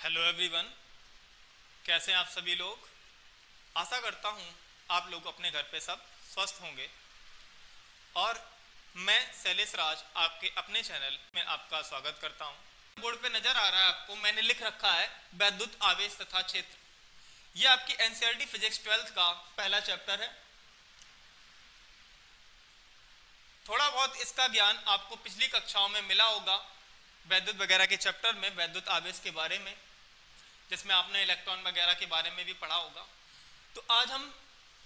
Hello everyone, कैसे हैं आप सभी लोग। आशा करता हूं आप लोग अपने घर पे सब स्वस्थ होंगे। और मैं शैलेश राज आपके अपने चैनल में आपका स्वागत करता हूं। बोर्ड पे नजर आ रहा है आपको, मैंने लिख रखा है वैद्युत आवेश तथा क्षेत्र। यह आपकी एनसीईआरटी फिजिक्स 12th का पहला चैप्टर है। थोड़ा बहुत इसका ज्ञान आपको पिछली कक्षाओं में मिला होगा, वैद्युत वगैरह के चैप्टर में वैद्युत आवेश के बारे में, जिसमें आपने इलेक्ट्रॉन वगैरह के बारे में भी पढ़ा होगा। तो आज हम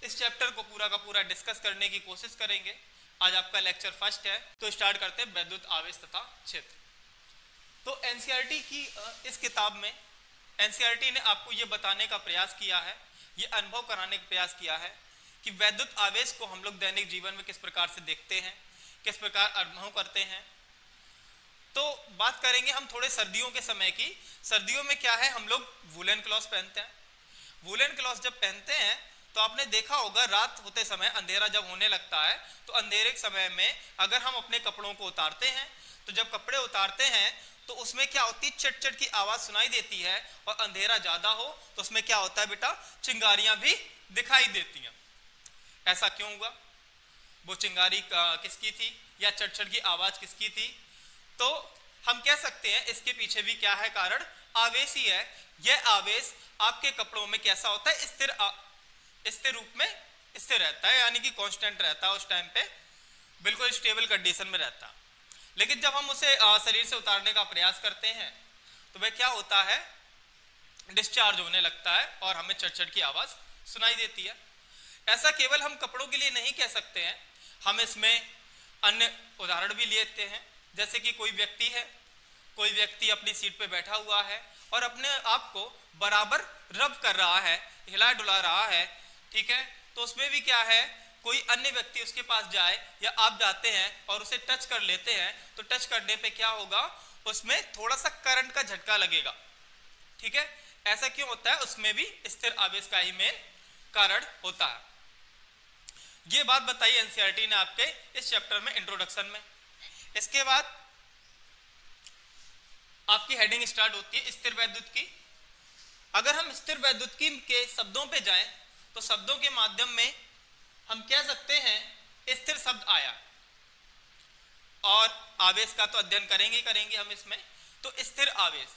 इस चैप्टर को पूरा का पूरा डिस्कस करने की कोशिश करेंगे। आज आपका लेक्चर फर्स्ट है, तो स्टार्ट करते हैं वैद्युत आवेश तथा क्षेत्र। तो एनसीईआरटी की इस किताब में एनसीईआरटी ने आपको ये बताने का प्रयास किया है, ये अनुभव कराने का प्रयास किया है कि वैद्युत आवेश को हम लोग दैनिक जीवन में किस प्रकार से देखते हैं, किस प्रकार अनुभव करते हैं। तो बात करेंगे हम थोड़े सर्दियों के समय की। सर्दियों में क्या है, हम लोग वुलन क्लॉथ पहनते हैं। वुलन क्लॉथ जब पहनते हैं तो आपने देखा होगा रात होते समय अंधेरा जब होने लगता है तो अंधेरे के समय में अगर हम अपने कपड़ों को उतारते हैं तो जब कपड़े उतारते हैं तो उसमें क्या होती है, चट चट की आवाज सुनाई देती है। और अंधेरा ज्यादा हो तो उसमें क्या होता है बेटा, चिंगारियां भी दिखाई देती हैं। ऐसा क्यों हुआ? वो चिंगारी किसकी थी या चट चट की आवाज किसकी थी? तो हम कह सकते हैं इसके पीछे भी क्या है कारण, आवेश ही है। यह आवेश आपके कपड़ों में कैसा होता है, स्थिर रूप में स्थिर रहता है, यानी कि कांस्टेंट रहता है। उस टाइम पे बिल्कुल स्टेबल कंडीशन में रहता है। लेकिन जब हम उसे शरीर से उतारने का प्रयास करते हैं तो वह क्या होता है, डिस्चार्ज होने लगता है और हमें चट-चट की आवाज सुनाई देती है। ऐसा केवल हम कपड़ों के लिए नहीं कह सकते हैं, हम इसमें अन्य उदाहरण भी लेते हैं। जैसे कि कोई व्यक्ति अपनी सीट पे बैठा हुआ है और अपने आप को बराबर रब कर रहा है, हिला डुला रहा है, ठीक है। तो उसमें भी क्या है, कोई अन्य व्यक्ति उसके पास जाए या आप जाते हैं और उसे टच कर लेते हैं तो टच करने पे क्या होगा, उसमें थोड़ा सा करंट का झटका लगेगा, ठीक है। ऐसा क्यों होता है, उसमें भी स्थिर आवेश का ही मेन कारण होता है। ये बात बताई एनसीईआरटी ने आपके इस चैप्टर में इंट्रोडक्शन में। इसके बाद आपकी हेडिंग स्टार्ट होती है स्थिर वैद्युत की। अगर हम स्थिर वैद्युत की के शब्दों पे जाएं तो शब्दों के माध्यम में हम कह सकते हैं स्थिर शब्द आया, और आवेश का तो अध्ययन करेंगे हम इसमें। तो स्थिर आवेश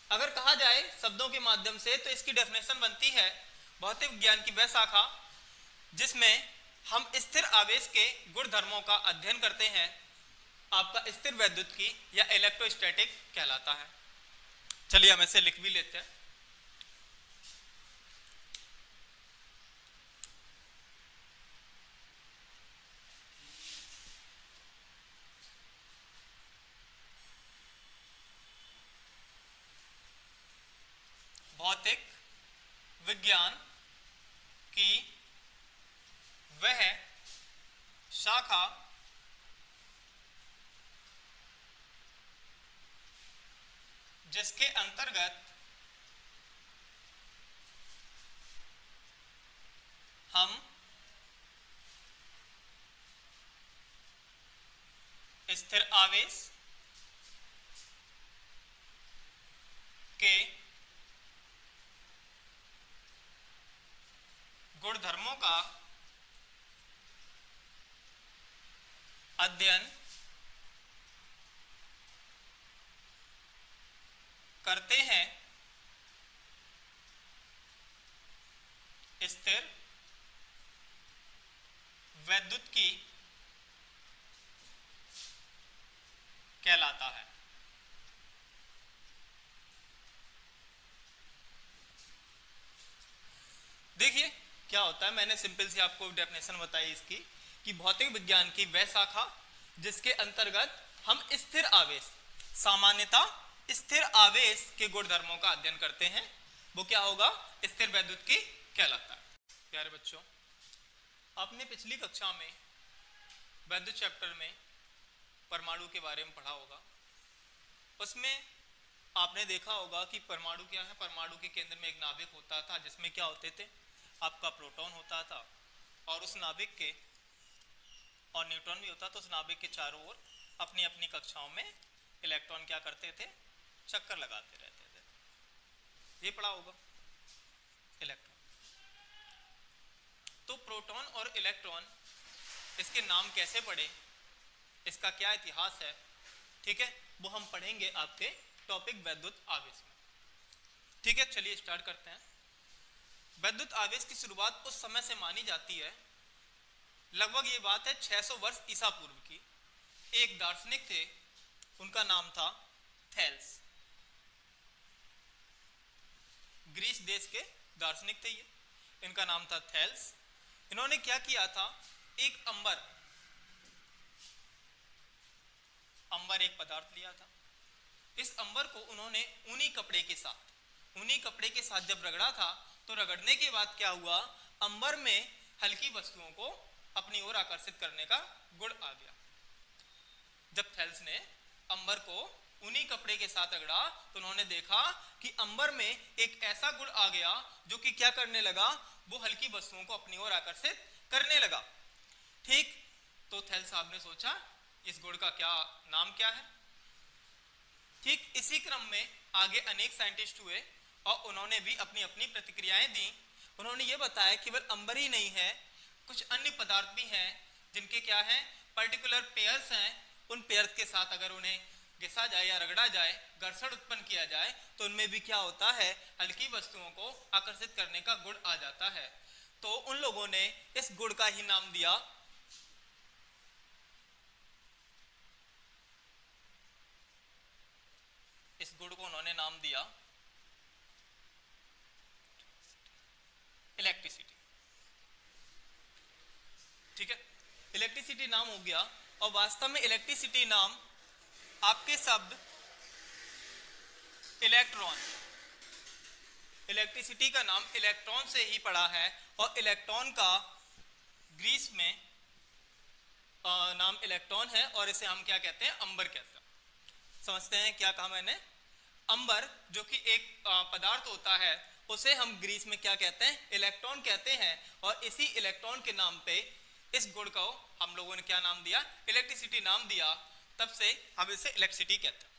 अगर कहा जाए शब्दों के माध्यम से तो इसकी डेफिनेशन बनती है भौतिक विज्ञान की वह शाखा जिसमें हम स्थिर आवेश के गुण धर्मों का अध्ययन करते हैं। आपका स्थिर वैद्युत की या इलेक्ट्रोस्टैटिक कहलाता है। चलिए हम इसे लिख भी लेते हैं। भौतिक विज्ञान की वह शाखा जिसके अंतर्गत हम स्थिर आवेश के गुणधर्मों का अध्ययन करते हैं। स्थिर वैद्युत की कहलाता है। देखिए क्या होता है, मैंने सिंपल सी आपको डेफिनेशन बताई इसकी कि भौतिक विज्ञान की वह शाखा जिसके अंतर्गत हम स्थिर आवेश, सामान्यतः स्थिर आवेश के गुणधर्मों का अध्ययन करते हैं, वो क्या होगा, स्थिर वैद्युत की कहलाता है। प्यारे बच्चों, आपने पिछली कक्षा में वैद्युत चैप्टर में परमाणु के बारे में पढ़ा होगा। उसमें आपने देखा होगा कि परमाणु क्या है। परमाणु के केंद्र में एक नाभिक होता था जिसमें क्या होते थे, आपका प्रोटॉन होता था और उस नाभिक के और न्यूट्रॉन भी होता था। उस नाभिक के चारों ओर अपनी अपनी कक्षाओं में इलेक्ट्रॉन क्या करते थे, चक्कर लगाते रहते थे। ये पढ़ा होगा इलेक्ट्रॉन। तो प्रोटॉन और इलेक्ट्रॉन, इसके नाम कैसे पड़े, इसका क्या इतिहास है, ठीक है, वो हम पढ़ेंगे आपके टॉपिक वैद्युत आवेश में। ठीक है, चलिए स्टार्ट करते हैं। वैद्युत आवेश की शुरुआत उस समय से मानी जाती है, लगभग ये बात है 600 वर्ष ईसा पूर्व की। एक दार्शनिक थे, उनका नाम था थेल्स। ग्रीस देश के दार्शनिक थे ये, इनका नाम था थेल्स। इन्होंने क्या किया था, एक अंबर एक पदार्थ लिया था। इस अंबर को उन्होंने ऊनी कपड़े के साथ जब रगड़ा था, तो रगड़ने के बाद क्या हुआ, अंबर में हल्की वस्तुओं को अपनी ओर आकर्षित करने का गुण आ गया। जब थेल्स ने अंबर को ऊनी कपड़े के साथ रगड़ा, तो उन्होंने देखा कि अंबर में एक ऐसा गुण आ गया जो कि क्या करने लगा, वो हल्की वस्तुओं को अपनी ओर आकर्षित करने लगा। ठीक, तो थेल्स साहब ने सोचा इस गुण का क्या नाम क्या है। ठीक इसी क्रम में आगे अनेक साइंटिस्ट हुए और उन्होंने भी अपनी अपनी प्रतिक्रियाएं दी। उन्होंने ये बताया केवल अंबर ही नहीं है, कुछ अन्य पदार्थ भी हैं जिनके क्या है, पर्टिकुलर पेयर्स हैं। उन पेयर्स के साथ अगर उन्हें घिसा जाए या रगड़ा जाए, घर्षण उत्पन्न किया जाए, तो उनमें भी क्या होता है, हल्की वस्तुओं को आकर्षित करने का गुण आ जाता है। तो उन लोगों ने इस गुण का ही नाम दिया इस गुण को उन्होंने नाम दिया इलेक्ट्रिसिटी। ठीक है, इलेक्ट्रिसिटी नाम हो गया। और वास्तव में इलेक्ट्रिसिटी नाम आपके शब्द इलेक्ट्रॉन, इलेक्ट्रिसिटी का नाम इलेक्ट्रॉन से ही पड़ा है। और इलेक्ट्रॉन का ग्रीस में नाम इलेक्ट्रॉन है, और इसे हम क्या कहते हैं, अंबर कहते हैं। समझते हैं क्या कहा मैंने, अंबर जो कि एक पदार्थ होता है, उसे हम ग्रीस में क्या कहते हैं, इलेक्ट्रॉन कहते हैं। और इसी इलेक्ट्रॉन के नाम पे इस गुण को हम लोगों ने क्या नाम दिया, इलेक्ट्रिसिटी नाम दिया। तब से हम इसे इलेक्ट्रिसिटी कहते हैं।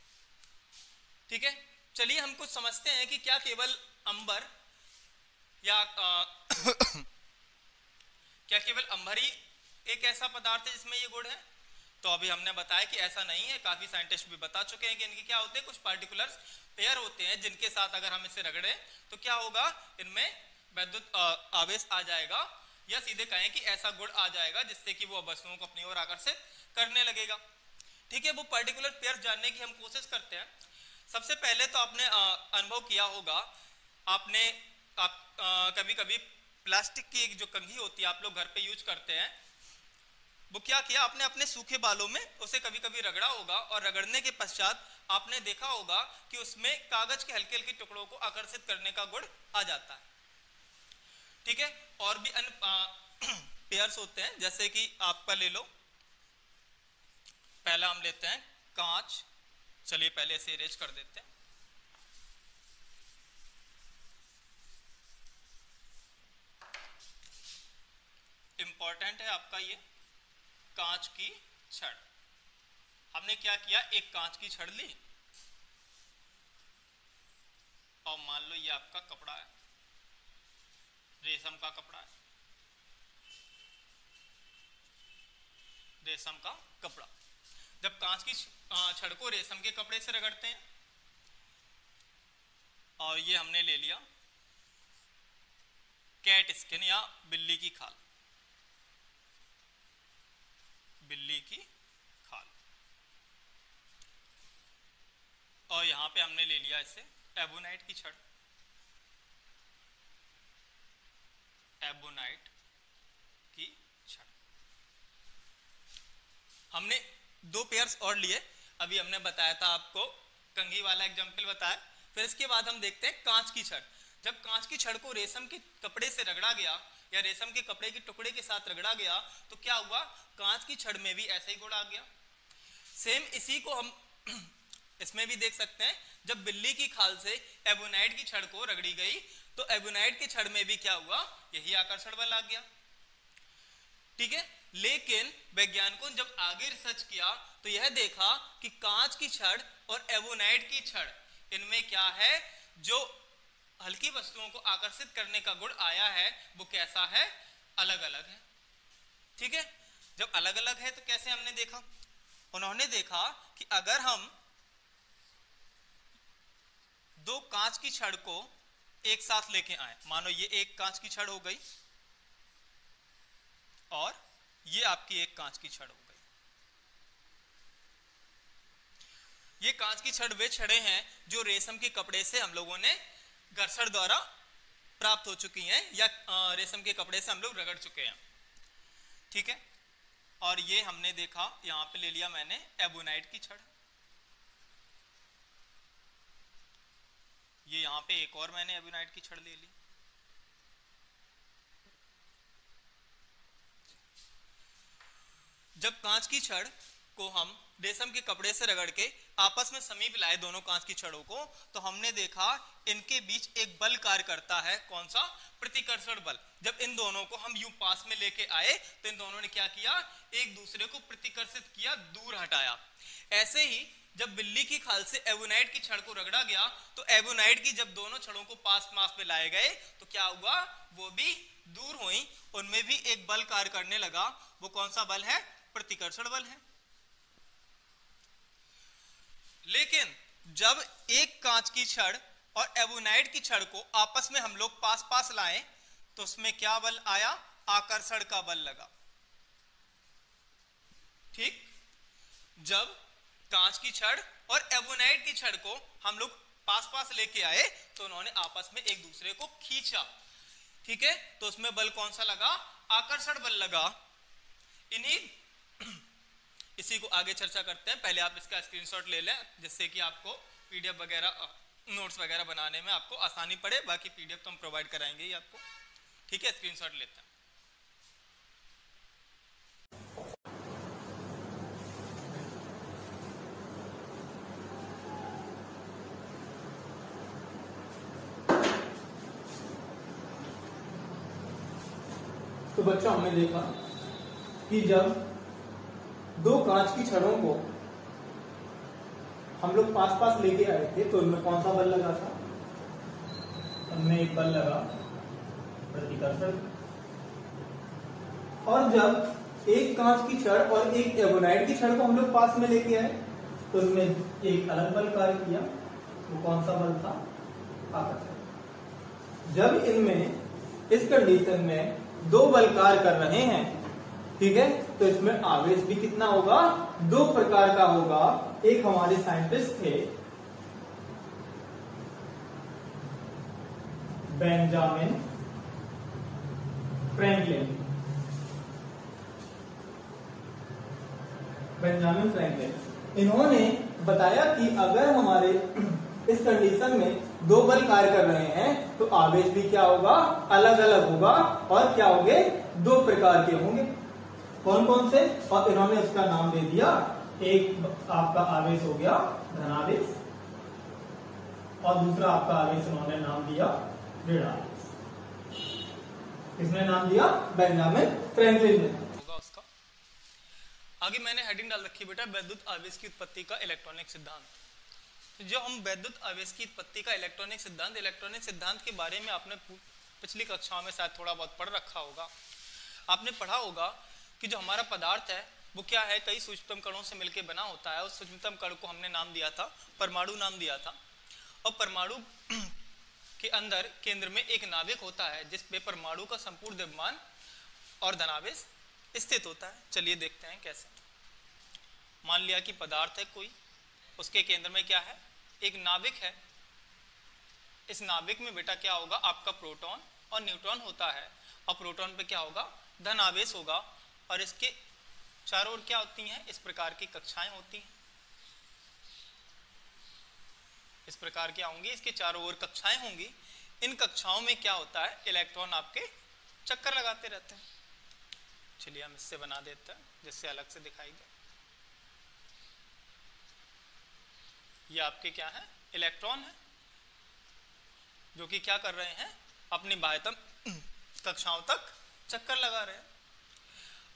ठीक है, चलिए हम कुछ समझते हैं कि क्या केवल अंबर या क्या केवल अंबर ही एक ऐसा पदार्थ है जिसमें ये गुण है। तो अभी हमने बताया कि ऐसा नहीं है, काफी साइंटिस्ट भी बता चुके हैं कि इनके क्या होते हैं, कुछ पार्टिकुलर्स पेयर होते हैं जिनके साथ अगर हम इसे रगड़े तो क्या होगा, इनमें वैद्युत आवेश आ जाएगा, या सीधे कहें कि ऐसा गुण आ जाएगा जिससे कि वो वस्तुओं को अपनी ओर आकर्षित करने लगेगा। ठीक है, वो पार्टिकुलर पेयर जानने की हम कोशिश करते हैं। सबसे पहले तो आपने अनुभव किया होगा, कभी कभी प्लास्टिक की एक जो कंघी होती है आप लोग घर पे यूज करते हैं, वो क्या किया आपने, अपने सूखे बालों में उसे कभी कभी रगड़ा होगा, और रगड़ने के पश्चात आपने देखा होगा कि उसमें कागज के हल्के हल्के टुकड़ों को आकर्षित करने का गुण आ जाता है। ठीक है, और भी अन्य पेयर्स होते हैं, जैसे कि आपका ले लो, पहला हम लेते हैं कांच। चलिए पहले इसे इरेज कर देते हैं। इंपॉर्टेंट है आपका ये कांच की छड़। हमने क्या किया, एक कांच की छड़ ली, और मान लो ये आपका कपड़ा है, रेशम का कपड़ा है, रेशम का कपड़ा। जब कांच की छड़ को रेशम के कपड़े से रगड़ते हैं, और ये हमने ले लिया कैट स्किन या बिल्ली की खाल, बिल्ली की खाल, और यहां पे हमने ले लिया इसे एबोनाइट की छड़, एबोनाइट की छड़। हमने दो पेयर्स और लिए, अभी हमने बताया था आपको, कंघी वाला एग्जांपल बताया। फिर इसके बाद हम देखते हैं कांच की छड़। जब कांच की छड़ को रेशम के कपड़े से रगड़ा गया या रेशम के कपड़े के टुकड़े के साथ रगड़ा गया, तो क्या हुआ, कांच की छड़ में भी ऐसा ही गुण आ गया। सेम इसी को हम इसमें भी देख सकते हैं। जब बिल्ली की खाल से एबोनाइट की छड़ को रगड़ी गई, तो एबोनाइट की छड़ में भी क्या हुआ, यही आकर्षण बल आ गया। ठीक है, लेकिन वैज्ञानिकों ने जब आगे रिसर्च किया तो यह देखा कि कांच की छड़ और एबोनाइट की छड़, इनमें क्या है, जो हल्की वस्तुओं को आकर्षित करने का गुण आया है वो कैसा है, अलग अलग है। ठीक है, जब अलग अलग है तो कैसे हमने देखा, उन्होंने देखा कि अगर हम दो कांच की छड़ को एक साथ लेके आए, मानो ये एक कांच की छड़ हो गई और ये आपकी एक कांच की छड़ हो गई। ये कांच की छड़ वे छड़ें हैं जो रेशम के कपड़े से हम लोगों ने घर्षण द्वारा प्राप्त हो चुकी हैं या रेशम के कपड़े से हम लोग रगड़ चुके हैं। ठीक है, और ये हमने देखा यहां पे ले लिया मैंने एबोनाइट की छड़, ये यहां पे एक और मैंने एबोनाइट की छड़ ले ली। जब कांच की छड़ को हम रेशम के कपड़े से रगड़ के आपस में समीप लाए दोनों कांच की छड़ों को, तो हमने देखा इनके बीच एक बल कार्य करता है। कौन सा, प्रतिकर्षण बल। जब इन दोनों को हम यूं पास में लेके आए तो इन दोनों ने क्या किया, एक दूसरे को प्रतिकर्षित किया, दूर हटाया। ऐसे ही जब बिल्ली की खाल से एबोनाइट की छड़ को रगड़ा गया तो एबोनाइट की जब दोनों छड़ों को पास में लाए गए तो क्या हुआ, वो भी दूर हुई, उनमें भी एक बल कार्य करने लगा। वो कौन सा बल है, प्रतिकर्षण बल है। लेकिन जब एक कांच की छड़ और एबोनाइट की छड़ को आपस में हम लोग पास लाए तो उसमें क्या बल आया, आकर्षण का बल लगा। ठीक, जब कांच की छड़ और एबोनाइट की छड़ को हम लोग पास लेके आए तो उन्होंने आपस में एक दूसरे को खींचा। ठीक है, तो उसमें बल कौन सा लगा, आकर्षण बल लगा। इसी को आगे चर्चा करते हैं। पहले आप इसका स्क्रीनशॉट ले लें जिससे कि आपको पीडीएफ वगैरह, नोट्स वगैरह बनाने में आपको आसानी पड़े। बाकी पीडीएफ तो हम प्रोवाइड कराएंगे ही आपको। ठीक है, स्क्रीनशॉट लेते हैं। तो बच्चों हमने देखा कि जब दो कांच की छड़ों को हम लोग पास लेके आए थे तो उनमें कौन सा बल लगा था, उनमें एक बल लगा प्रतिकर्षण। और जब एक कांच की छड़ और एक एबोनाइट की छड़ को हम लोग पास में लेके आए तो उनमें एक अलग बल कार्य किया। वो कौन सा बल था, आकर्षण। जब इनमें इस कंडीशन में दो बल कार्य कर रहे हैं, ठीक है, तो इसमें आवेश भी कितना होगा, दो प्रकार का होगा। एक हमारे साइंटिस्ट थे बेंजामिन फ्रैंकलिन। इन्होंने बताया कि अगर हमारे इस कंडीशन में दो बल कार्य कर रहे हैं तो आवेश भी क्या होगा, अलग अलग होगा। और क्या होंगे, दो प्रकार के होंगे। कौन कौन से, और इन्होंने उसका नाम दे दिया, एक आपका आवेश हो गया धनावेश और दूसरा आपका आवेश इन्होंने नाम दिया ऋणावेश। इसने नाम दिया बेंजामिन फ्रैंकलिन ने। होगा उसका आगे मैंने हेडिंग डाल रखी बेटा, वैद्युत आवेश की उत्पत्ति का इलेक्ट्रॉनिक सिद्धांत। जो हम वैद्युत आवेश की उत्पत्ति का इलेक्ट्रॉनिक सिद्धांत के बारे में आपने पिछली कक्षाओं में शायद थोड़ा बहुत पढ़ रखा होगा। आपने पढ़ा होगा कि जो हमारा पदार्थ है वो क्या है, कई सूक्ष्मतम कणों से मिलकर बना होता है। उस सूक्ष्मतम कण को हमने नाम दिया था परमाणु, नाम दिया था। और परमाणु के अंदर केंद्र में एक नाभिक होता है जिस पे परमाणु का संपूर्ण द्रव्यमान और धनावेश स्थित होता है। चलिए देखते हैं कैसे। मान लिया कि पदार्थ है कोई, उसके केंद्र में क्या है, एक नाभिक है। इस नाभिक में बेटा क्या होगा, आपका प्रोटॉन और न्यूट्रॉन होता है। और प्रोटॉन पे क्या होगा, धन आवेश होगा। और इसके चारों ओर क्या होती हैं, इस प्रकार की कक्षाएं होती हैं। इस प्रकार क्या होंगी, इसके चारों ओर कक्षाएं होंगी। इन कक्षाओं में क्या होता है, इलेक्ट्रॉन आपके चक्कर लगाते रहते हैं। चलिए हम इससे बना देते हैं जिससे अलग से दिखाई दे। ये आपके क्या है, इलेक्ट्रॉन है जो कि क्या कर रहे हैं, अपनी बाह्यतम कक्षाओं तक चक्कर लगा रहे हैं।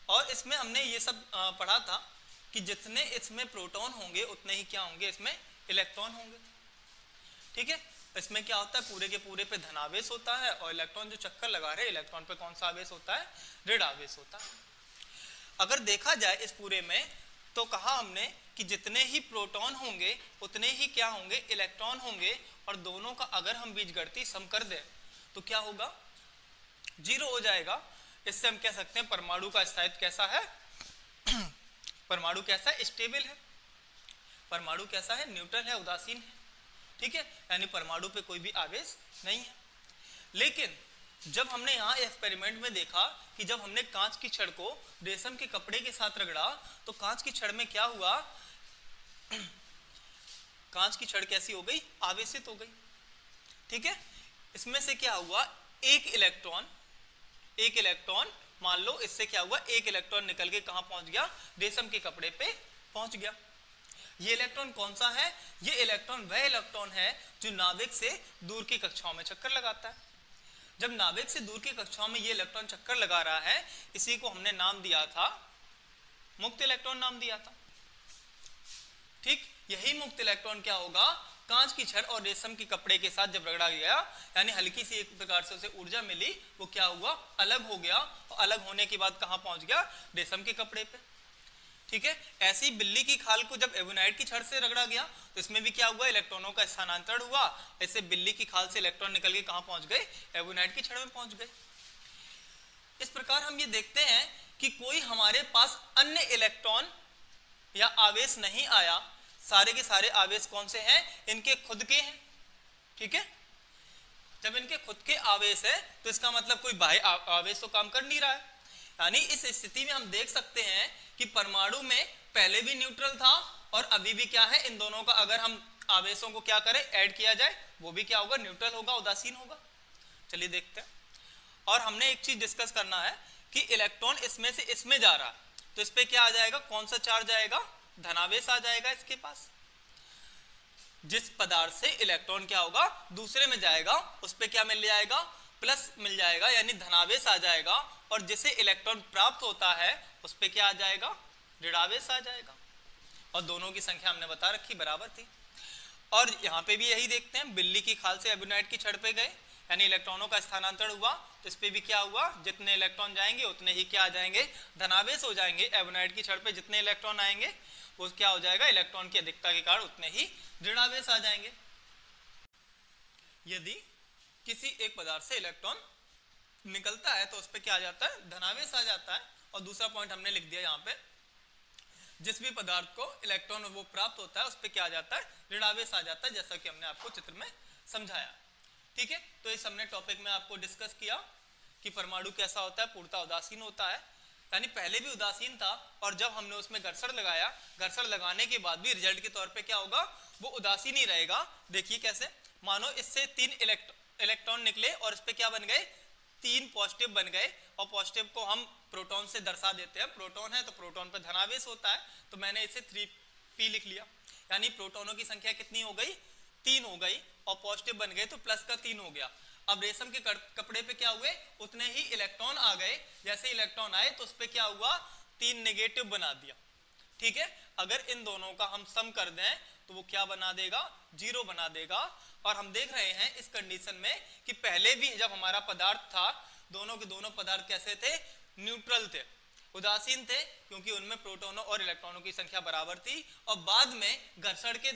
और इसमें हमने ये सब पढ़ा था कि जितने इसमें प्रोटॉन होंगे उतने ही क्या होंगे, इसमें इलेक्ट्रॉन होंगे। ठीक है, इसमें क्या होता है, पूरे के पूरे पे धनावेश होता है और इलेक्ट्रॉन जो चक्कर लगा रहे हैं इलेक्ट्रॉन पे कौन सा आवेश होता है, ऋण आवेश होता है। अगर देखा जाए इस पूरे में तो कहा हमने कि जितने ही प्रोटॉन होंगे उतने ही क्या होंगे, इलेक्ट्रॉन होंगे, और दोनों का अगर हम बीजगणितीय सम कर दें तो क्या होगा, 0 हो जाएगा। इससे हम कह सकते हैं परमाणु का स्थायित्व कैसा है, परमाणु कैसा है, स्टेबल है। परमाणु कैसा है, न्यूट्रल है, उदासीन है, ठीक है, यानी परमाणु पे कोई भी आवेश नहीं है। लेकिन जब हमने यहाँ एक्सपेरिमेंट में देखा कि जब हमने कांच की छड़ को रेशम के कपड़े के साथ रगड़ा तो कांच की छड़ में क्या हुआ, कांच की छड़ कैसी हो गई, आवेशित हो गई, ठीक है। इसमें से क्या हुआ, एक इलेक्ट्रॉन मान लो इससे क्या हुआ, एक इलेक्ट्रॉन निकल के कहां पहुंच गया, रेशम के कपड़े पे पहुंच गया। ये इलेक्ट्रॉन कौन सा है, ये इलेक्ट्रॉन वह इलेक्ट्रॉन है जो नाभिक से दूर की कक्षाओं में चक्कर लगाता है। जब नाभिक से दूर की कक्षाओं में ये इलेक्ट्रॉन चक्कर लगा रहा है, इसी को हमने नाम दिया था मुक्त इलेक्ट्रॉन नाम दिया था, ठीक। यही मुक्त इलेक्ट्रॉन क्या होगा, कांच की छड़ और रेशम के कपड़े के साथ जब रगड़ा गया, यानी हल्की सी एक प्रकार से उसे ऊर्जा मिली, वो क्या हुआ, अलग हो गया, और अलग होने के बाद कहां पहुंच गया, रेशम के कपड़े पे, ठीक है। ऐसी बिल्ली की खाल को जब एवोनाइट की छड़ से रगड़ा गया तो इसमें भी क्या हुआ, इलेक्ट्रॉनों का स्थानांतरण हुआ। ऐसे बिल्ली की खाल से इलेक्ट्रॉन निकल के कहां पहुंच गए, एवोनाइट की छड़ में पहुंच गए। इस प्रकार हम ये देखते हैं कि कोई हमारे पास अन्य इलेक्ट्रॉन या आवेश नहीं आया, सारे के सारे आवेश कौन से हैं, इनके खुद के हैं, ठीक है। जब इनके खुद के आवेश है तो इसका मतलब कोई बाह्य आवेश तो काम कर नहीं रहा है। यानी इस स्थिति में हम देख सकते हैं कि परमाणु में पहले भी न्यूट्रल था और अभी भी क्या है, इन दोनों का अगर हम आवेशों को क्या करें, ऐड किया जाए, वो भी क्या होगा, न्यूट्रल होगा, उदासीन होगा। चलिए देखते हैं। और हमने एक चीज डिस्कस करना है कि इलेक्ट्रॉन इसमें से इसमें जा रहा है तो इस पे क्या आ जाएगा, कौन सा चार्ज आएगा, धनावेश आ जाएगा इसके पास। जिस पदार्थ से इलेक्ट्रॉन क्या होगा, दूसरे में जाएगा, उस पे क्या मिल जाएगा, प्लस मिल जाएगा, यानी धनावेश आ जाएगा। और जिसे इलेक्ट्रॉन प्राप्त होता है उस पे क्या आ जाएगा, ऋणावेश आ जाएगा। और दोनों की संख्या हमने बता रखी बराबर थी। और यहाँ पे भी यही देखते हैं, बिल्ली की खाल से एबोनाइट की छड़ पे गए, यानी इलेक्ट्रॉनों का स्थानांतरण हुआ, तो इस पे भी क्या हुआ, जितने इलेक्ट्रॉन जाएंगे उतने ही क्या आ जाएंगे, धनावेश हो जाएंगे। एबोनाइट की छड़ पे जितने इलेक्ट्रॉन आएंगे वो क्या हो जाएगा, इलेक्ट्रॉन की अधिकता के कारण उतने ही ऋणावेश आ जाएंगे। यदि किसी एक पदार्थ से इलेक्ट्रॉन निकलता है तो उस पर क्या आ जाता है, धनावेश आ जाता है। और दूसरा पॉइंट हमने लिख दिया यहाँ पे, जिस भी पदार्थ को इलेक्ट्रॉन वो प्राप्त होता है उस पर क्या आ जाता है, ऋणावेश आ जाता है, जैसा कि हमने आपको चित्र में समझाया, ठीक है। तो इस हमने टॉपिक में आपको डिस्कस किया कि परमाणु कैसा होता है, पूर्णतः उदासीन होता है, यानी पहले भी उदासीन था और जब हमने उसमें घर्षण लगाया, घर्षण लगाने के बाद भी रिजल्ट के तौर पे क्या होगा, वो उदासीन ही रहेगा। देखिए कैसे, मानो इससे 3 इलेक्ट्रॉन निकले और इस पे क्या बन गए, 3 पॉजिटिव बन गए, और पॉजिटिव को हम प्रोटॉन से दर्शा देते हैं। प्रोटॉन है तो प्रोटॉन पे धनावेश होता है, तो मैंने इसे 3p लिख लिया, यानी प्रोटॉनों की संख्या कितनी हो गई, 3 हो गई, और पॉजिटिव बन गए तो प्लस का 3 हो गया। अब रेशम के कपड़े पे क्या हुए, उतने ही इलेक्ट्रॉन आ गए। जैसे इलेक्ट्रॉन आए तो उस पे क्या हुआ, 3 नेगेटिव बना दिया, ठीक है। अगर इन दोनों का हम सम कर दें तो वो क्या बना देगा, 0 बना देगा। और हम देख रहे हैं इस कंडीशन में कि पहले भी जब हमारा पदार्थ था, दोनों के दोनों पदार्थ कैसे थे, न्यूट्रल थे, उदासीन थे, क्योंकि उनमें प्रोटॉनों और इलेक्ट्रॉनों की संख्या बराबर थी। और बाद में घर्षण के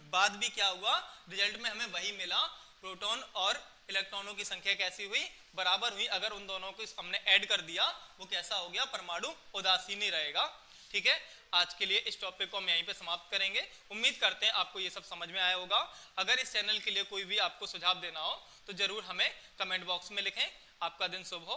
बाद भी क्या हुआ, रिजल्ट में हमें वही मिला, प्रोटॉन और इलेक्ट्रॉनों की संख्या कैसी हुई, बराबर हुई। अगर उन दोनों को हमने ऐड कर दिया वो कैसा हो गया, परमाणु उदासीन ही रहेगा, ठीक है। आज के लिए इस टॉपिक को हम यहीं पे समाप्त करेंगे। उम्मीद करते हैं आपको ये सब समझ में आया होगा। अगर इस चैनल के लिए कोई भी आपको सुझाव देना हो तो जरूर हमें कमेंट बॉक्स में लिखें। आपका दिन शुभ हो।